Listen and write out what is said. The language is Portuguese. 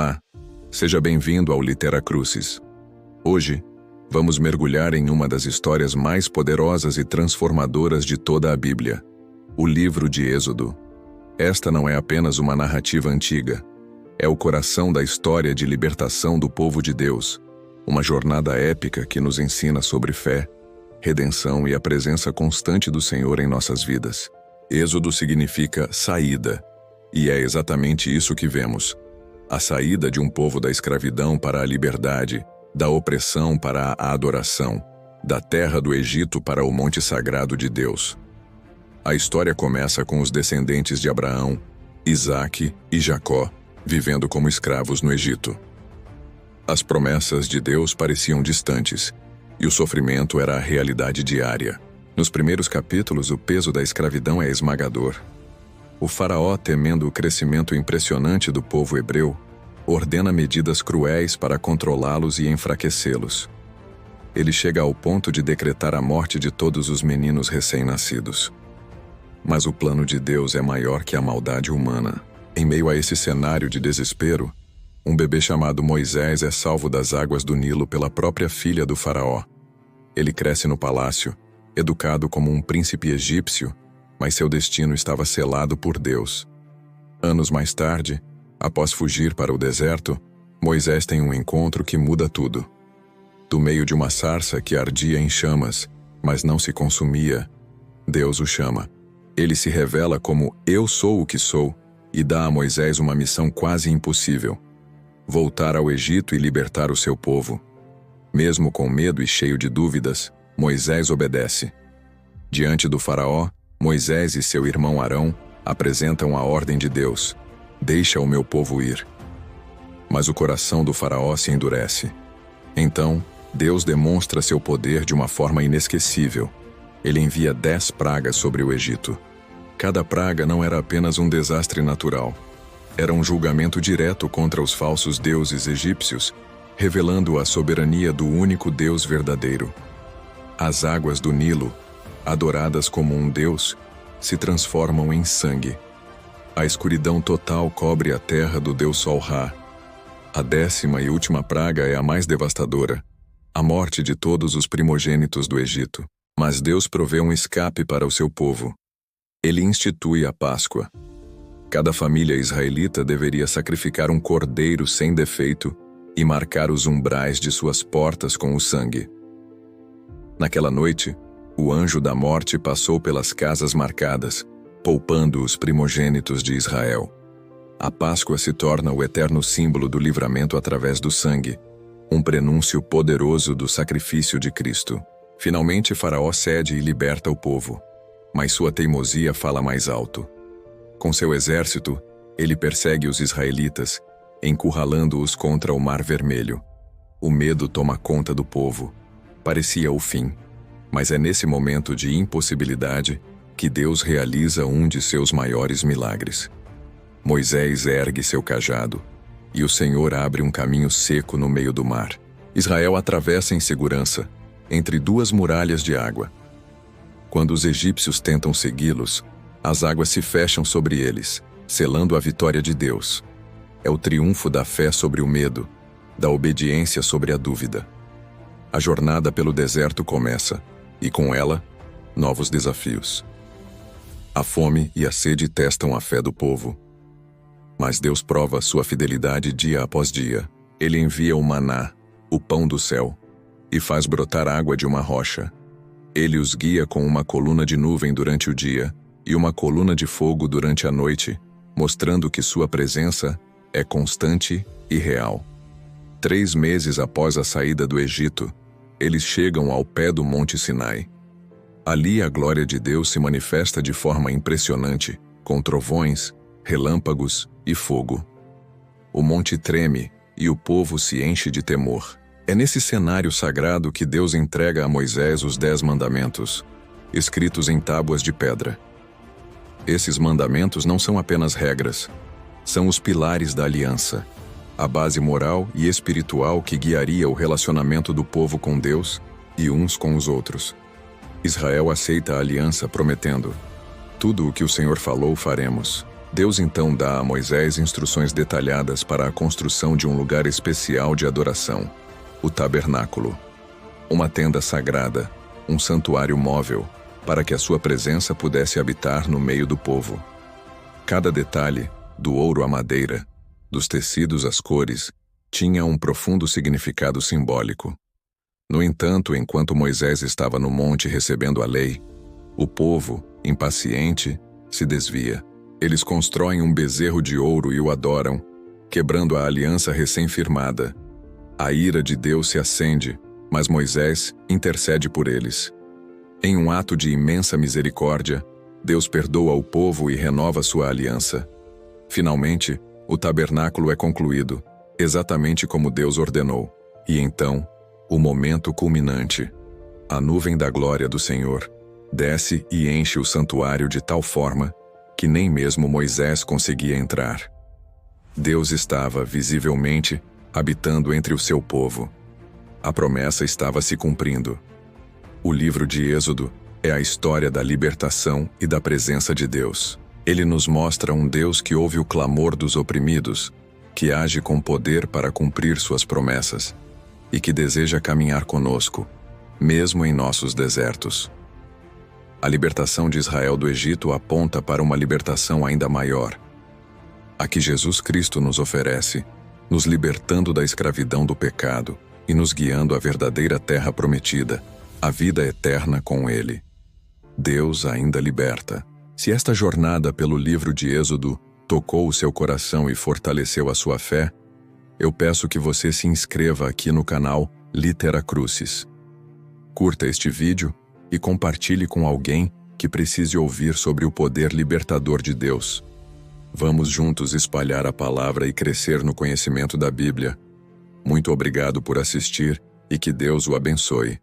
Olá, seja bem-vindo ao Litera Crucis. Hoje, vamos mergulhar em uma das histórias mais poderosas e transformadoras de toda a Bíblia, o livro de Êxodo. Esta não é apenas uma narrativa antiga, é o coração da história de libertação do povo de Deus, uma jornada épica que nos ensina sobre fé, redenção e a presença constante do Senhor em nossas vidas. Êxodo significa saída, e é exatamente isso que vemos. A saída de um povo da escravidão para a liberdade, da opressão para a adoração, da terra do Egito para o monte sagrado de Deus. A história começa com os descendentes de Abraão, Isaque e Jacó, vivendo como escravos no Egito. As promessas de Deus pareciam distantes, e o sofrimento era a realidade diária. Nos primeiros capítulos, o peso da escravidão é esmagador. O faraó, temendo o crescimento impressionante do povo hebreu, ordena medidas cruéis para controlá-los e enfraquecê-los. Ele chega ao ponto de decretar a morte de todos os meninos recém-nascidos. Mas o plano de Deus é maior que a maldade humana. Em meio a esse cenário de desespero, um bebê chamado Moisés é salvo das águas do Nilo pela própria filha do faraó. Ele cresce no palácio, educado como um príncipe egípcio, mas seu destino estava selado por Deus. Anos mais tarde, após fugir para o deserto, Moisés tem um encontro que muda tudo. Do meio de uma sarça que ardia em chamas, mas não se consumia, Deus o chama. Ele se revela como "Eu sou o que sou" e dá a Moisés uma missão quase impossível: voltar ao Egito e libertar o seu povo. Mesmo com medo e cheio de dúvidas, Moisés obedece. Diante do faraó, Moisés e seu irmão Arão apresentam a ordem de Deus: "Deixa o meu povo ir." Mas o coração do faraó se endurece. Então, Deus demonstra seu poder de uma forma inesquecível. Ele envia 10 pragas sobre o Egito. Cada praga não era apenas um desastre natural. Era um julgamento direto contra os falsos deuses egípcios, revelando a soberania do único Deus verdadeiro. As águas do Nilo, adoradas como um deus, se transformam em sangue. A escuridão total cobre a terra do deus Sol-Ra. A 10ª e última praga é a mais devastadora: a morte de todos os primogênitos do Egito. Mas Deus provê um escape para o seu povo. Ele institui a Páscoa. Cada família israelita deveria sacrificar um cordeiro sem defeito e marcar os umbrais de suas portas com o sangue. Naquela noite, o anjo da morte passou pelas casas marcadas, poupando os primogênitos de Israel. A Páscoa se torna o eterno símbolo do livramento através do sangue, um prenúncio poderoso do sacrifício de Cristo. Finalmente, Faraó cede e liberta o povo, mas sua teimosia fala mais alto. Com seu exército, ele persegue os israelitas, encurralando-os contra o Mar Vermelho. O medo toma conta do povo. Parecia o fim. Mas é nesse momento de impossibilidade que Deus realiza um de seus maiores milagres. Moisés ergue seu cajado, e o Senhor abre um caminho seco no meio do mar. Israel atravessa em segurança, entre 2 muralhas de água. Quando os egípcios tentam segui-los, as águas se fecham sobre eles, selando a vitória de Deus. É o triunfo da fé sobre o medo, da obediência sobre a dúvida. A jornada pelo deserto começa, e com ela, novos desafios. A fome e a sede testam a fé do povo. Mas Deus prova sua fidelidade dia após dia. Ele envia o maná, o pão do céu, e faz brotar água de uma rocha. Ele os guia com uma coluna de nuvem durante o dia e uma coluna de fogo durante a noite, mostrando que sua presença é constante e real. 3 meses após a saída do Egito, eles chegam ao pé do Monte Sinai. Ali a glória de Deus se manifesta de forma impressionante, com trovões, relâmpagos e fogo. O monte treme e o povo se enche de temor. É nesse cenário sagrado que Deus entrega a Moisés os 10 mandamentos, escritos em tábuas de pedra. Esses mandamentos não são apenas regras, são os pilares da aliança, a base moral e espiritual que guiaria o relacionamento do povo com Deus e uns com os outros. Israel aceita a aliança prometendo: "Tudo o que o Senhor falou faremos." Deus então dá a Moisés instruções detalhadas para a construção de um lugar especial de adoração, o tabernáculo. Uma tenda sagrada, um santuário móvel, para que a sua presença pudesse habitar no meio do povo. Cada detalhe, do ouro à madeira, dos tecidos às cores, tinha um profundo significado simbólico. No entanto, enquanto Moisés estava no monte recebendo a lei, o povo, impaciente, se desvia. Eles constroem um bezerro de ouro e o adoram, quebrando a aliança recém-firmada. A ira de Deus se acende, mas Moisés intercede por eles. Em um ato de imensa misericórdia, Deus perdoa o povo e renova sua aliança. Finalmente, o tabernáculo é concluído, exatamente como Deus ordenou. E então, o momento culminante. A nuvem da glória do Senhor desce e enche o santuário de tal forma que nem mesmo Moisés conseguia entrar. Deus estava, visivelmente, habitando entre o seu povo. A promessa estava se cumprindo. O livro de Êxodo é a história da libertação e da presença de Deus. Ele nos mostra um Deus que ouve o clamor dos oprimidos, que age com poder para cumprir suas promessas, e que deseja caminhar conosco, mesmo em nossos desertos. A libertação de Israel do Egito aponta para uma libertação ainda maior, a que Jesus Cristo nos oferece, nos libertando da escravidão do pecado e nos guiando à verdadeira terra prometida, a vida eterna com Ele. Deus ainda liberta. Se esta jornada pelo livro de Êxodo tocou o seu coração e fortaleceu a sua fé, eu peço que você se inscreva aqui no canal Litera Crucis. Curta este vídeo e compartilhe com alguém que precise ouvir sobre o poder libertador de Deus. Vamos juntos espalhar a palavra e crescer no conhecimento da Bíblia. Muito obrigado por assistir e que Deus o abençoe.